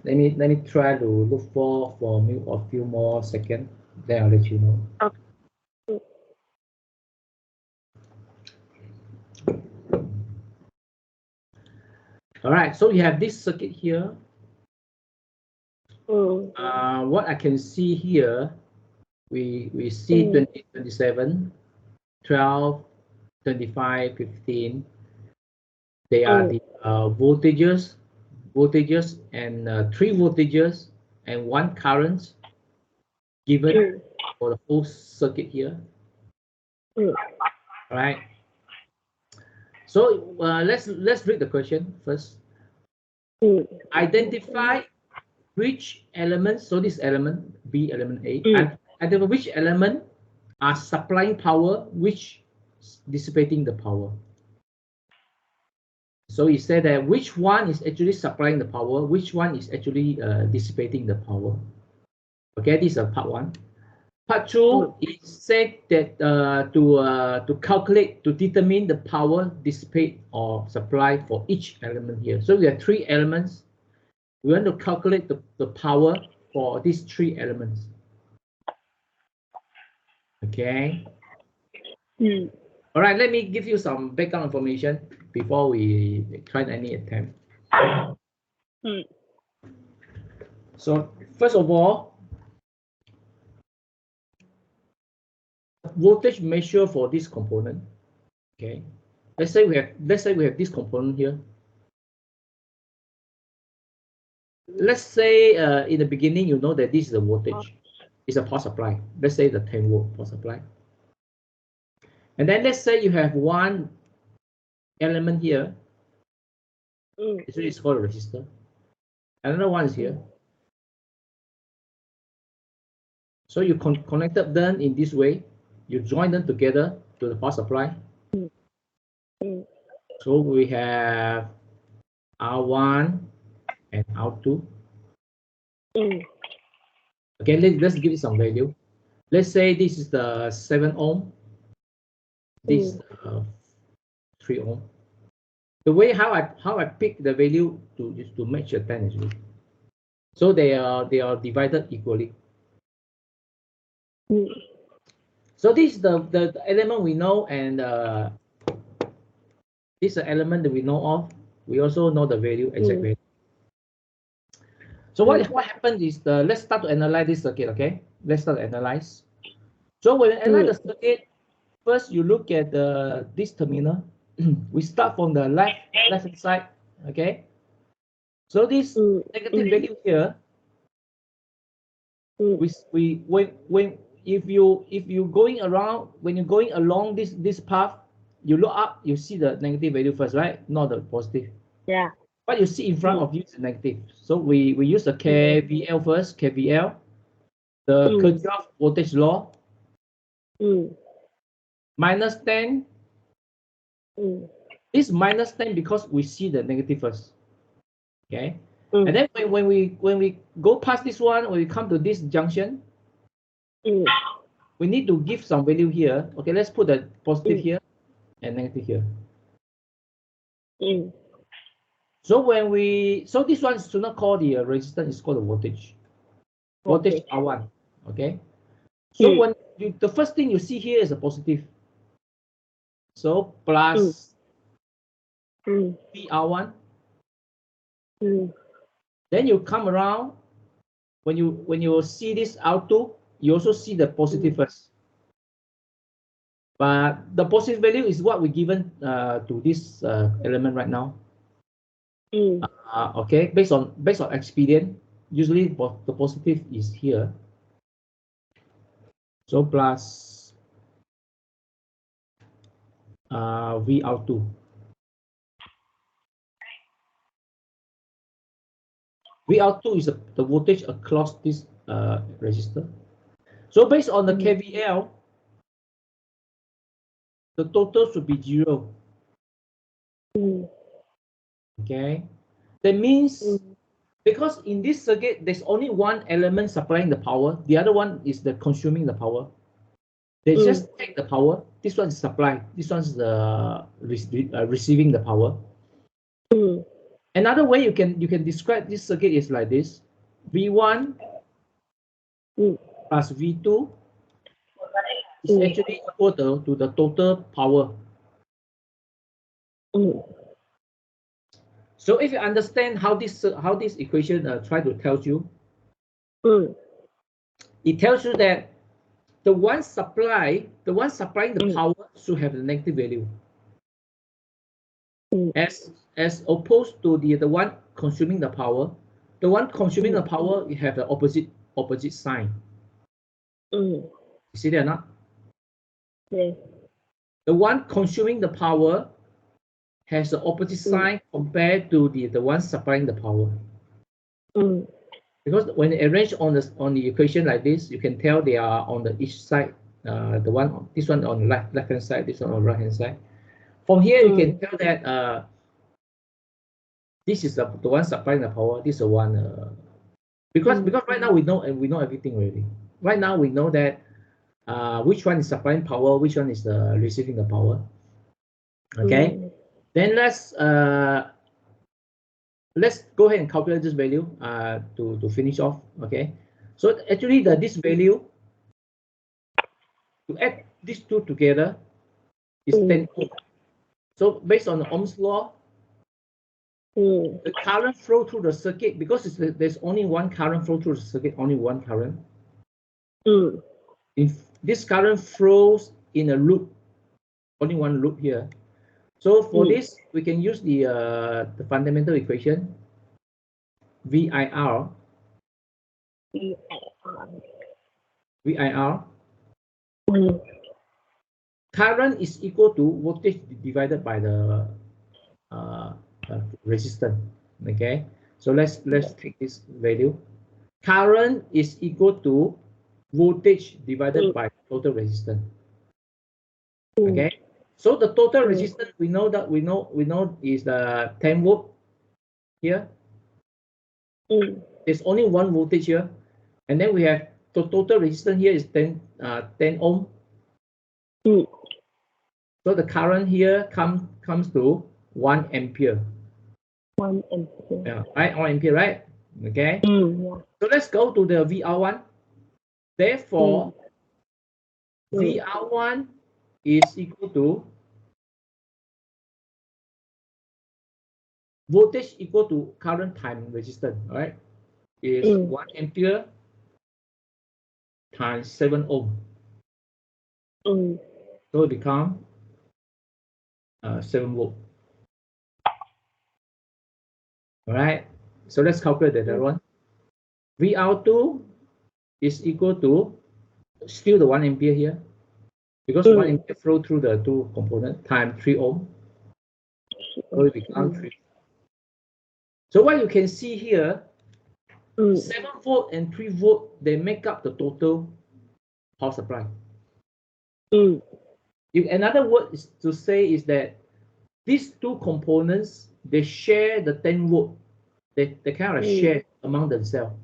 Let me try to look for a few more seconds. Then I'll let you know. All right. So you have this circuit here. What I can see here, we see 20, 27, 12, 25, 15. They are the voltages and 3 voltages and 1 current given for the whole circuit here. All right. So let's read the question first. Identify which elements. So this element B, element A, and identify which element are supplying power, which dissipating the power. So he said that which one is actually supplying the power, which one is actually dissipating the power. Okay, this is part 1. Part 2 is said that to calculate, to determine the power dissipate or supply for each element here. So we have 3 elements. We want to calculate the power for these 3 elements. Okay. All right, let me give you some background information before we try any attempt. So first of all, voltage measure for this component. Okay, let's say we have this component here. Let's say in the beginning, you know that this is the voltage. It's a power supply. Let's say the 10 volt power supply. And then let's say you have one element here. It's called a resistor. Another one is here. So you connected them in this way. You join them together to the power supply. So we have R1 and R2. Okay, let's give it some value. Let's say this is the 7 ohm. This is 3 ohm. The way how I pick the value is to match the 10 actually. So they are divided equally. So this is the element we know, and this is the element that we know of. We also know the value, exact value. So what happens is let's start to analyze this circuit. Okay, let's start to analyze. So when you analyze the circuit, first you look at this terminal. We start from the left hand side. Okay. So this negative value here, if you going around, when you're going along this path, you look up, you see the negative value first, right? Not the positive. Yeah. What you see in front of you is negative. So we use the KVL first. KVL, the Kirchhoff voltage law. Minus 10. This minus 10 because we see the negative first. Okay. And then when we go past this one, when we come to this junction, we need to give some value here. Okay, let's put the positive here and negative here. So so this one is not called the resistance, it's called the voltage. Voltage R1. Okay. So when the first thing you see here is a positive. So plus PR1. Then you come around, when you see this R2, you also see the positive first. But the positive value is what we given to this element right now. Okay, based on experience, usually the positive is here. So plus VR2. VR2 is the voltage across this resistor. So based on the KVL, the total should be 0. Okay, that means because in this circuit there's only one element supplying the power, the other one is the consuming the power. They just take the power. This one is supply. This one is the receiving the power. Another way you can describe this circuit is like this: V1 plus V2 is actually equal to the total power. So if you understand how this equation try to tell you, it tells you that the one supplying the power should have the negative value, as opposed to the one consuming the power. The one consuming the power, you have the opposite sign. You see that or not? Yes. The one consuming the power has the opposite sign compared to the one supplying the power. Because when you arrange on the equation like this, you can tell they are on the each side. This one on the left hand side, this one on the right hand side. From here, you can tell that this is the one supplying the power. This is the one because right now we know everything already. Right now we know that which one is supplying power, which one is receiving the power. Okay, then let's go ahead and calculate this value to finish off. Okay, so actually this value, to add these two together, is 10 ohm. So based on the Ohm's law, the current flow through the circuit, because there's only one current flow through the circuit, only one current. If this current flows in a loop, only one loop here. So for this, we can use the fundamental equation, VIR. Current is equal to voltage divided by the resistance. Okay, so let's take this value. Current is equal to voltage divided by total resistance. Okay, so the total resistance we know is the 10 volt here. There's only one voltage here, and then we have the total resistance here is 10 ohm. So the current here comes to 1 ampere. 1 ampere. Yeah, right, 1 ampere, right? Okay. So let's go to the VR1. Therefore, VR1 is equal to voltage equal to current times resistance, right? Is 1 ampere times 7 ohm. So it becomes 7 volt. All right. So let's calculate that one. VR2 is equal to still the 1 ampere here, because 1 ampere flow through the two components times 3 ohm. So it becomes 3. So what you can see here, 7 volt and 3 volt, they make up the total power supply. Another word is to say is that these two components, they share the 10 volt. They kind of share among themselves.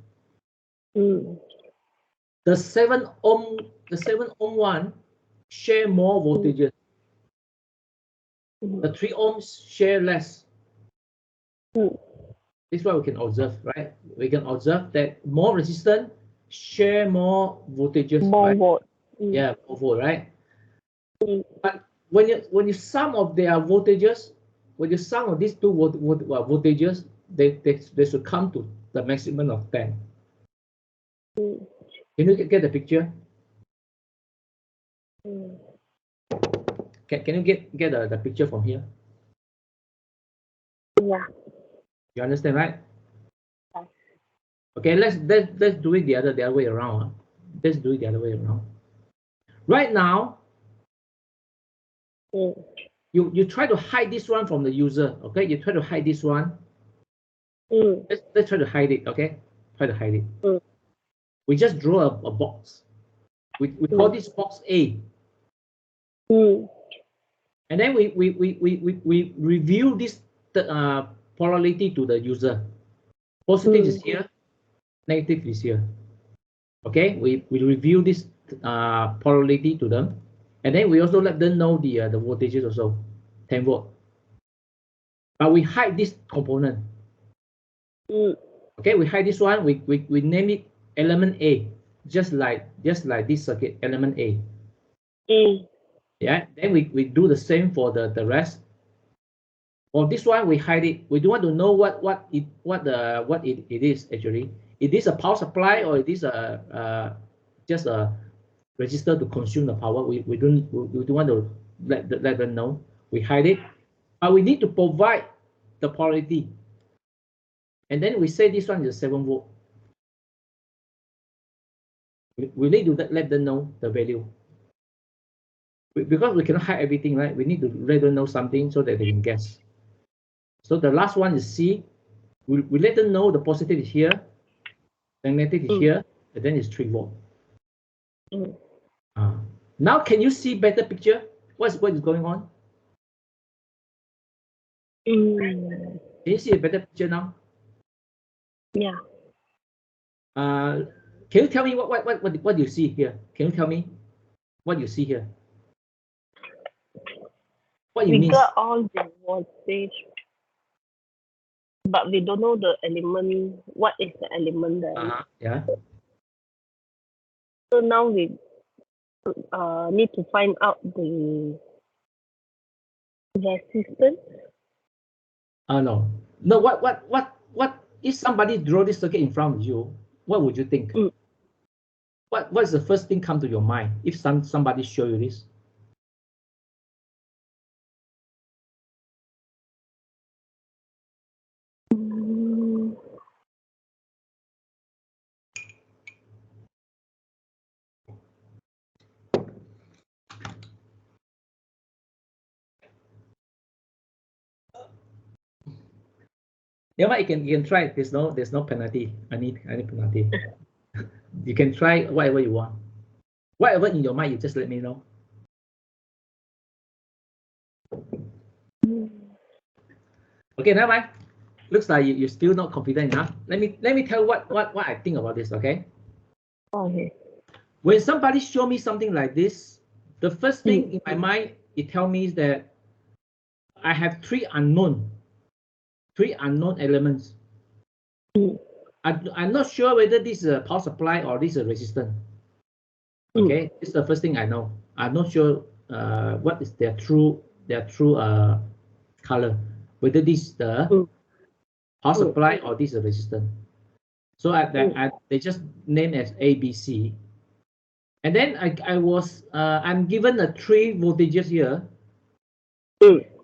The 7 ohm one share more voltages. The 3 ohms share less. This is what we can observe, right? We can observe that more resistance share more voltages. More volt. Yeah, more volt, right? But when you sum of their voltages, when you sum of these two voltages, they should come to the maximum of 10. Can you get the picture? Can you get the picture from here? Yeah. You understand, right? Yes. Okay, let's do it the other way around. Huh? Let's do it the other way around. Right now, you try to hide this one from the user. Okay, you try to hide this one. Let's try to hide it. Okay, try to hide it. We just draw a box. We call this box A. And then we review this polarity to the user. Positive is here, negative is here. Okay, we review this polarity to them, and then we also let them know the voltages also, 10 volt. But we hide this component. Okay, we hide this one. We name it element A, just like this circuit, element A. Yeah. Then we do the same for the rest. For this one, we hide it. We don't want to know what it is actually. Is this a power supply or is this just a resistor to consume the power? We don't want to let them know. We hide it, but we need to provide the polarity. And then we say this one is 7 volt. We need to let them know the value. Because we cannot hide everything, right? We need to let them know something so that they can guess. So the last one is C. We let them know the positive is here, the negative is here, and then it's 3 volt. Now can you see better picture? What is going on? Can you see a better picture now? Yeah. Can you tell me what you see here? Can you tell me what you see here? What you we miss? got all the voltage, but we don't know the element. What is the element there? Yeah. So now we need to find out the resistance. No. What if somebody draw this circuit in front of you? What would you think? What's the first thing come to your mind if somebody show you this? Yeah, but you can try. There's no penalty. Any penalty. You can try whatever you want. Whatever in your mind, you just let me know. Okay, never mind. Looks like you're still not confident enough. Let me tell you what I think about this. Okay. Okay. When somebody show me something like this, the first thing in my mind it tells me is that I have three unknown elements. I'm not sure whether this is a power supply or this is a resistance. Okay, this is the first thing I know. I'm not sure what is their true color, whether this is the power supply or this is a resistance. So they just named as A, B, C. And then I'm given a 3 voltages here.